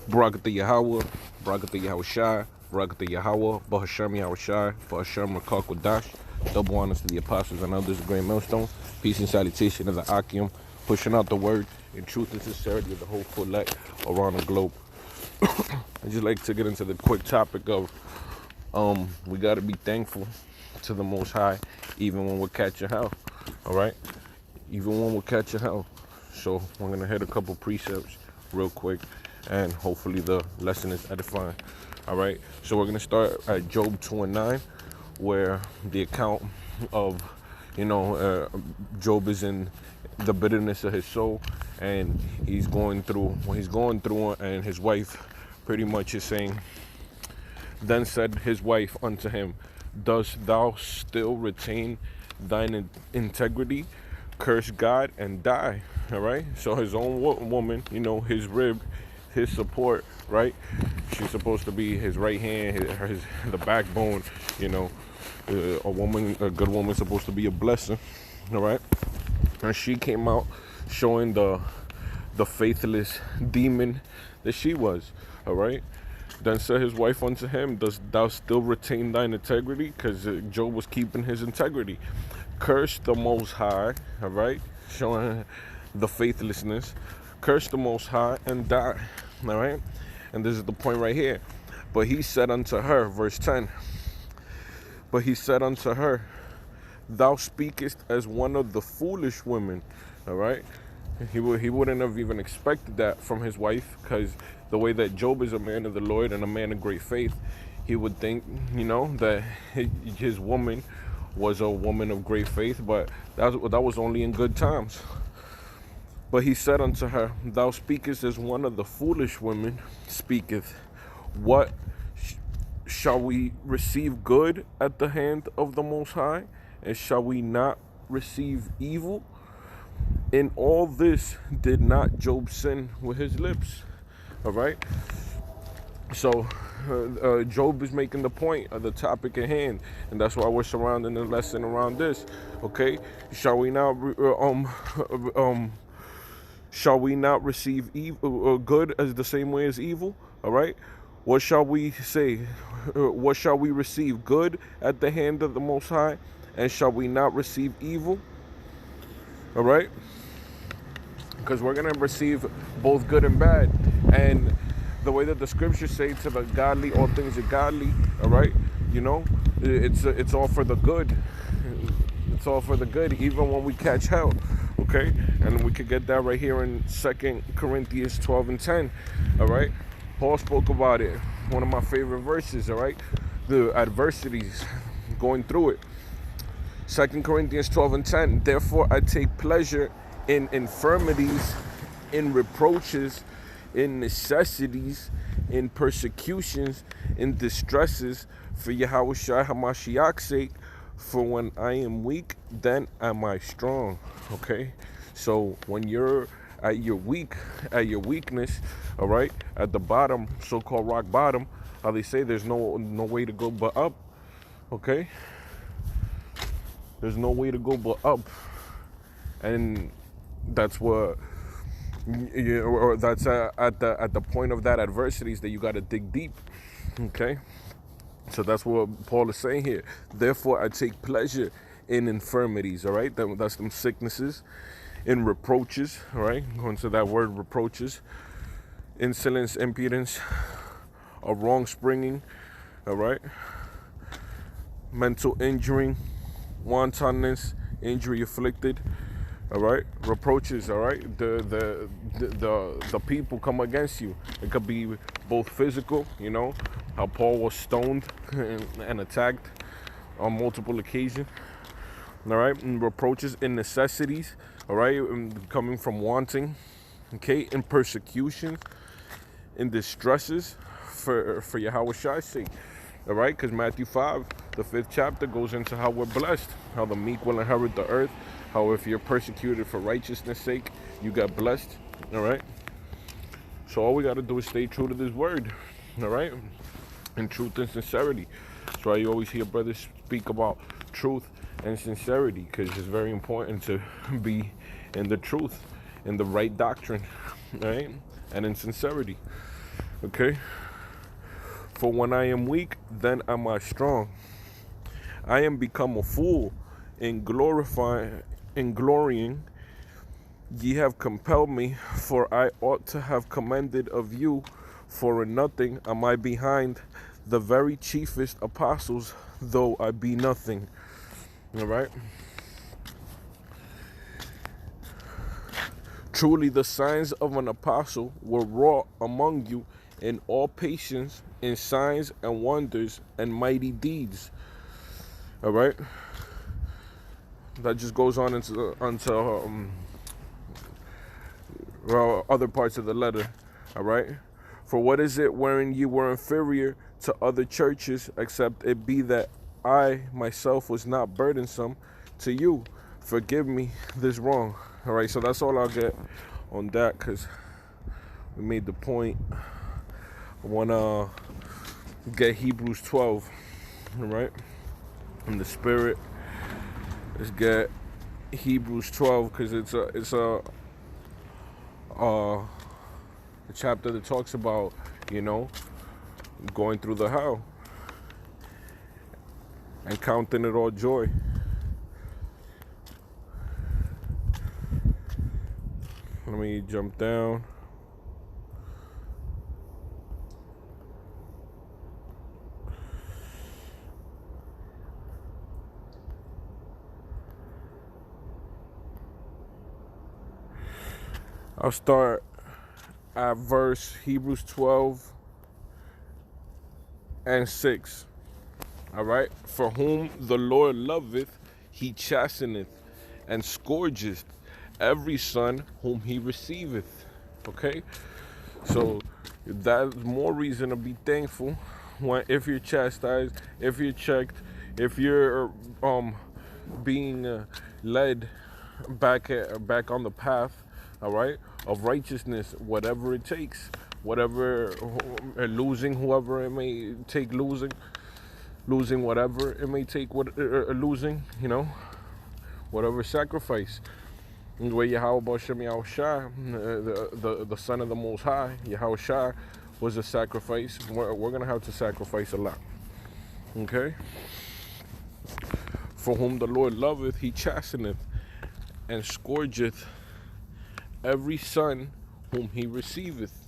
Barakatha Yahweh, Barakatha Yahushai, Barakatha Yahweh, Bahashem Yahushai, Bahashem Rakak double honors to the apostles and others of Great Millstone. Peace and salutation of the Akim, pushing out the word in truth and sincerity of the whole elect around the globe. I just like to get into the quick topic of we got to be thankful to the Most High even when we're catching hell, all right? Even when we're catching hell. So we're going to hit a couple precepts real quick, and hopefully the lesson is edifying. All right, so we're going to start at Job 2 and 9, where the account of, Job is in the bitterness of his soul, and he's going through what he's going through, and his wife pretty much is saying, then said his wife unto him, dost thou still retain thine integrity? Curse God and die. All right, so his own woman, his rib, his support, right? She's supposed to be his right hand, the backbone. A good woman is supposed to be a blessing. All right, and she came out showing the faithless demon that she was. All right, then said his wife unto him, dost thou still retain thine integrity? Because Job was keeping his integrity. Curse the Most High, all right, showing the faithlessness. Curse the Most High and die, all right? And this is the point right here. But he said unto her, verse 10, but he said unto her, thou speakest as one of the foolish women, all right? He wouldn't have even expected that from his wife, because the way that Job is a man of the Lord and a man of great faith, he would think, that his woman was a woman of great faith, but that was only in good times. But he said unto her, thou speakest as one of the foolish women speaketh. What shall we receive good at the hand of the Most High, and shall we not receive evil? In all this did not Job sin with his lips. All right. So Job is making the point of the topic at hand, and that's why we're surrounding the lesson around this. Okay, shall we not receive evil, good as the same way as evil? All right, what shall we say? What shall we receive good at the hand of the Most High, and shall we not receive evil? All right, because we're gonna receive both good and bad, and the way that the scriptures say, to the godly all things are godly, all right? It's all for the good. It's all for the good, even when we catch hell, okay? And we could get that right here in 2 Corinthians 12 and 10, all right? Paul spoke about it, one of my favorite verses, all right? The adversities, going through it. 2 Corinthians 12 and 10, therefore I take pleasure in infirmities, in reproaches, in necessities, in persecutions, in distresses, for Yahushua HaMashiach's sake. For when I am weak, then am I strong. Okay, so when you're at your weakness, all right, at the bottom, so-called rock bottom, how they say there's no way to go but up. Okay, there's no way to go but up, and that's what. Or that's at the point of that adversities that you got to dig deep. Okay, so that's what Paul is saying here. Therefore I take pleasure in infirmities, all right? That's them sicknesses, in reproaches, all right? Going to that word reproaches, insolence, impudence, a wrong springing, all right? Mental injury, wantonness, injury afflicted, all right, reproaches, all right, the people come against you. It could be both physical, how Paul was stoned and attacked on multiple occasions, all right, and reproaches in necessities, all right, coming from wanting, okay, in persecution, in distresses, for Yahweh's sake, all right, because Matthew 5, the 5th chapter, goes into how we're blessed, how the meek will inherit the earth, how if you're persecuted for righteousness' sake, you got blessed, all right? So all we got to do is stay true to this word, all right? In truth and sincerity. That's why you always hear brothers speak about truth and sincerity, because it's very important to be in the truth, in the right doctrine, all right? and in sincerity. Okay? For when I am weak, then am I strong. I am become a fool in glorying. Ye have compelled me, for I ought to have commended of you. For in nothing am I behind the very chiefest apostles, though I be nothing. All right? Truly the signs of an apostle were wrought among you in all patience, in signs and wonders and mighty deeds. All right? That just goes on into other parts of the letter. All right? For what is it wherein you were inferior to other churches, except it be that I myself was not burdensome to you? Forgive me this wrong. All right, so that's all I'll get on that, because we made the point. I want to get Hebrews 12, all right, in the spirit. Let's get Hebrews 12, because it's a chapter that talks about, going through the hell and counting it all joy. Let me jump down. I'll start at verse Hebrews 12 and 6. All right. For whom the Lord loveth, he chasteneth and scourgeth every son whom he receiveth. Okay. So that's more reason to be thankful if you're chastised, if you're checked, if you're being led back on the path, all right, of righteousness, whatever it takes, whatever, losing whoever it may take, losing whatever it may take, losing, whatever sacrifice. The way Yahweh Bashem Yahushua, the Son of the Most High, Yahushua, was a sacrifice. We're going to have to sacrifice a lot. Okay? For whom the Lord loveth, he chasteneth and scourgeth every son whom he receiveth.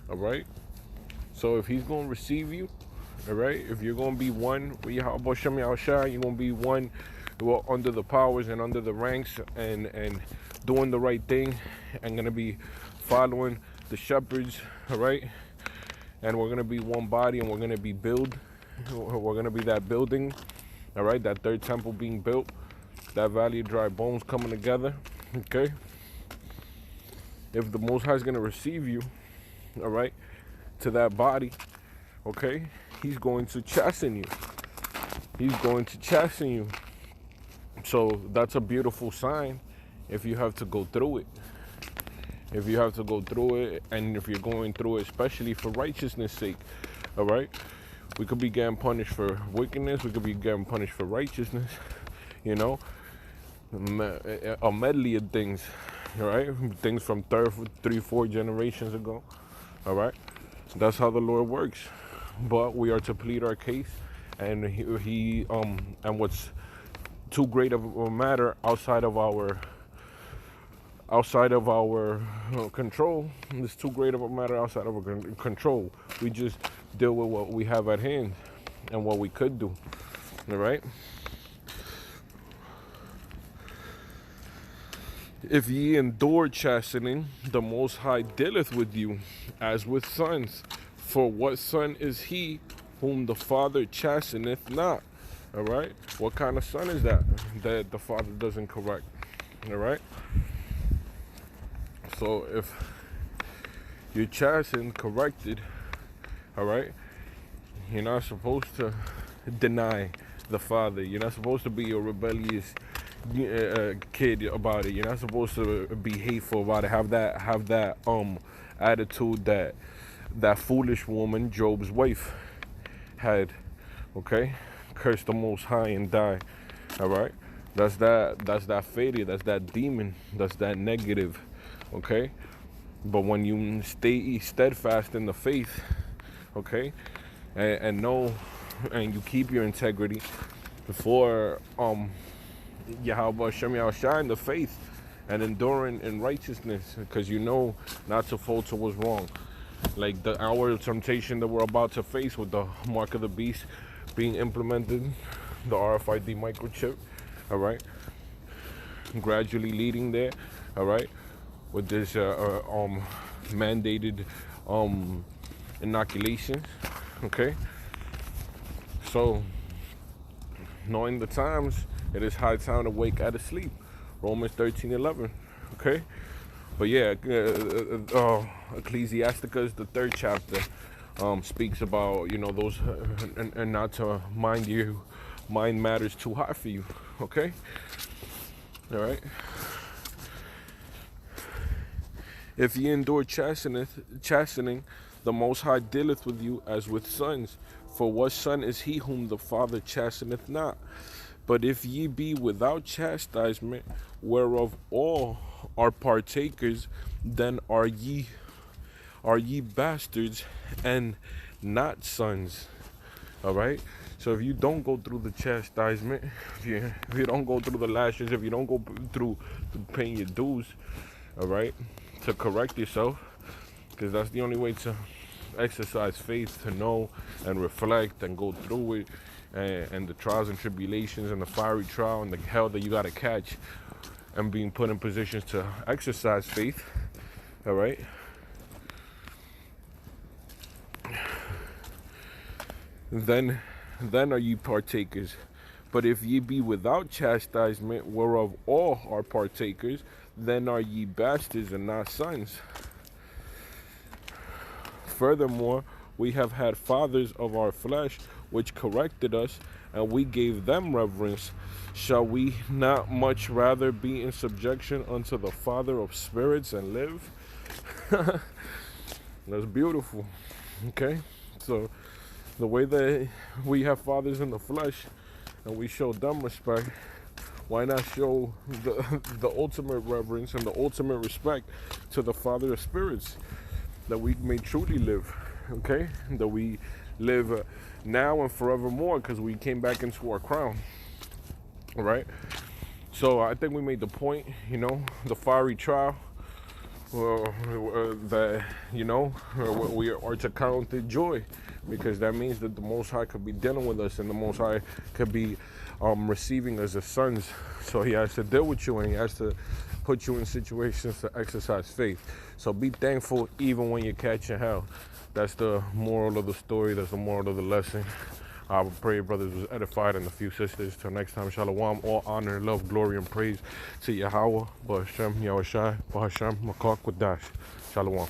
All right? So if he's going to receive you, all right, if you're going to be one with Yahweh Bashem Yahushua, you're going to be one under the powers and under the ranks and doing the right thing, and going to be following the shepherds, all right? And we're going to be one body, and we're going to be we're going to be that building, all right? That third temple being built, that valley of dry bones coming together, okay? If the Most High is going to receive you, all right, to that body, okay, he's going to chasten you. He's going to chasten you. So that's a beautiful sign if you have to go through it. If you have to go through it, and if you're going through it, especially for righteousness' sake, all right? We could be getting punished for wickedness. We could be getting punished for righteousness, a medley of things, all right? Things from 3-4 generations ago, all right? That's how the Lord works. But we are to plead our case, and he and what's too great of a matter outside of our control. It's too great of a matter outside of our control. We just deal with what we have at hand and what we could do. All right? If ye endure chastening, the Most High dealeth with you as with sons. For what son is he whom the Father chasteneth not? All right? What kind of son is that the Father doesn't correct? All right? So if you're chastened, corrected, all right, you're not supposed to deny the Father. You're not supposed to be a rebellious kid about it. You're not supposed to be hateful about it. Have that attitude that foolish woman, Job's wife, had. Okay, curse the Most High and die. All right, that's that failure. That's that demon. That's that negative. Okay, But when you stay steadfast in the faith, okay, and know, and you keep your integrity before Yahweh Hashem Yahushua, the faith, and enduring in righteousness, because you know not to fall to what's wrong. Like the hour of temptation that we're about to face with the mark of the beast being implemented, the RFID microchip, all right, gradually leading there, all right, with this mandated inoculations, okay. So knowing the times, it is high time to wake out of sleep. Romans 13:11, okay. But yeah, Ecclesiasticus, the 3rd chapter, speaks about, you know, those and not to mind matters too high for you, okay. All right. If ye endure chastening, the Most High dealeth with you as with sons. For what son is he whom the Father chasteneth not? But if ye be without chastisement, whereof all are partakers, then are ye bastards and not sons. All right. So if you don't go through the chastisement, if you don't go through the lashes, if you don't go through paying your dues, all right, to correct yourself, because that's the only way to exercise faith, to know and reflect and go through it, and the trials and tribulations and the fiery trial and the hell that you got to catch, and being put in positions to exercise faith, all right. Then are ye partakers. But if ye be without chastisement, whereof all are partakers, then are ye bastards and not sons. Furthermore, we have had fathers of our flesh, which corrected us, and we gave them reverence. Shall we not much rather be in subjection unto the Father of spirits and live? That's beautiful. Okay? So, the way that we have fathers in the flesh, and we show them respect, why not show the ultimate reverence and the ultimate respect to the Father of spirits, that we may truly live, okay? That we live now and forevermore, because we came back into our crown, all right? So I think we made the point, you know, the fiery trial, that, you know, we are to count it joy, because that means that the Most High could be dealing with us, and the Most High could be receiving us as sons. So he has to deal with you, and he has to put you in situations to exercise faith. So be thankful even when you're catching hell. That's the moral of the story. That's the moral of the lesson. I pray brothers was edified, and a few sisters. Till next time, shalom. All honor, love, glory, and praise to Yahweh, Ba'ashem, Yahushai, Ba'ashem, Makak, Wadash. Shalom.